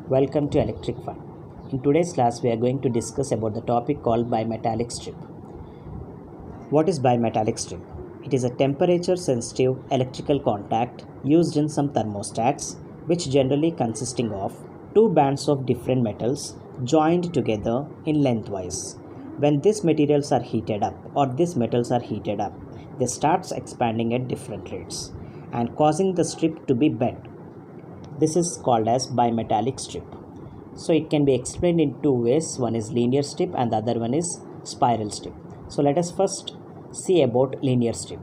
Welcome to Electric Fun. In today's class, we are going to discuss about the topic called bimetallic strip. What is bimetallic strip? It is a temperature-sensitive electrical contact used in some thermostats, which generally consisting of two bands of different metals joined together in lengthwise. When these materials are heated up or these metals are heated up, they start expanding at different rates and causing the strip to be bent. This is called as bimetallic strip. So it can be explained in two ways. One is linear strip and the other one is spiral strip. So let us first see about linear strip.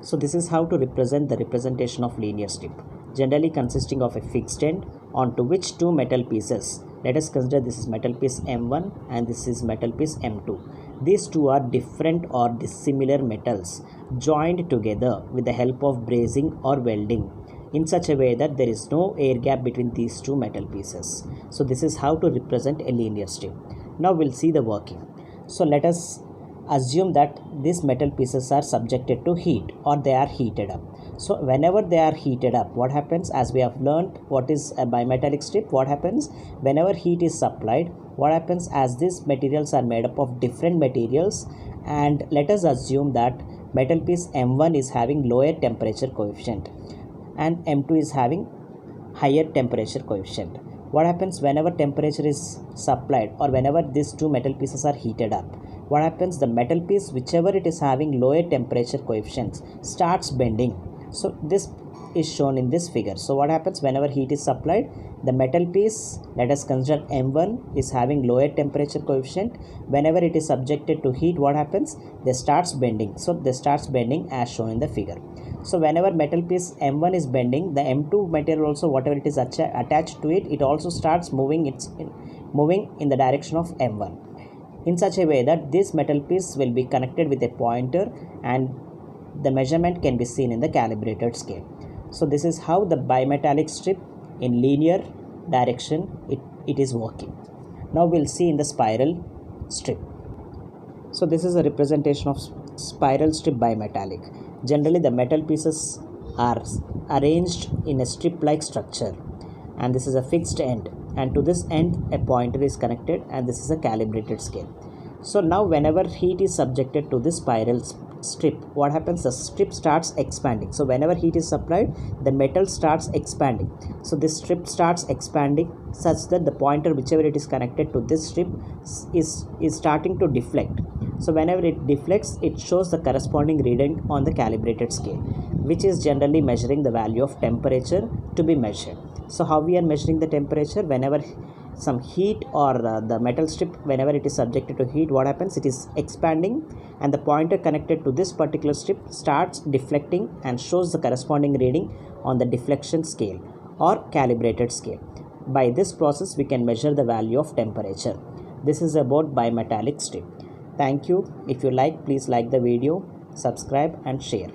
So this is how to represent the representation of linear strip, generally consisting of a fixed end onto which two metal pieces. Let us consider this is metal piece M1 and this is metal piece M2. These two are different or dissimilar metals joined together with the help of brazing or welding in such a way that there is no air gap between these two metal pieces. So this is how to represent a linear strip. Now we'll see the working. So let us assume that these metal pieces are subjected to heat or they are heated up. So whenever they are heated up, what happens, as we have learned what is a bimetallic strip, what happens whenever heat is supplied, what happens as these materials are made up of different materials, and let us assume that metal piece M1 is having lower temperature coefficient and M2 is having higher temperature coefficient. What happens whenever temperature is supplied or whenever these two metal pieces are heated up? What happens, the metal piece whichever it is having lower temperature coefficients starts bending. So this is shown in this figure. So what happens whenever heat is supplied, the metal piece, let us consider M1, is having lower temperature coefficient. Whenever it is subjected to heat, what happens, they starts bending. So they starts bending as shown in the figure. So whenever metal piece M1 is bending, the M2 material also, whatever it is attached to it, it also starts moving in the direction of M1 in such a way that this metal piece will be connected with a pointer and the measurement can be seen in the calibrated scale. So this is how the bimetallic strip in linear direction it is working. Now we'll see in the spiral strip. So this is a representation of spiral strip bimetallic. Generally the metal pieces are arranged in a strip-like structure and this is a fixed end, and to this end a pointer is connected and this is a calibrated scale. So now whenever heat is subjected to this spiral strip, what happens, the strip starts expanding. So whenever heat is supplied, the metal starts expanding. So this strip starts expanding such that the pointer whichever it is connected to this strip is starting to deflect. So whenever it deflects, it shows the corresponding reading on the calibrated scale, which is generally measuring the value of temperature to be measured. So how we are measuring the temperature? Whenever some heat or the metal strip, whenever it is subjected to heat, what happens, it is expanding and the pointer connected to this particular strip starts deflecting and shows the corresponding reading on the deflection scale or calibrated scale. By this process we can measure the value of temperature. This is about bimetallic strip. Thank you. If you like, please like the video, subscribe and share.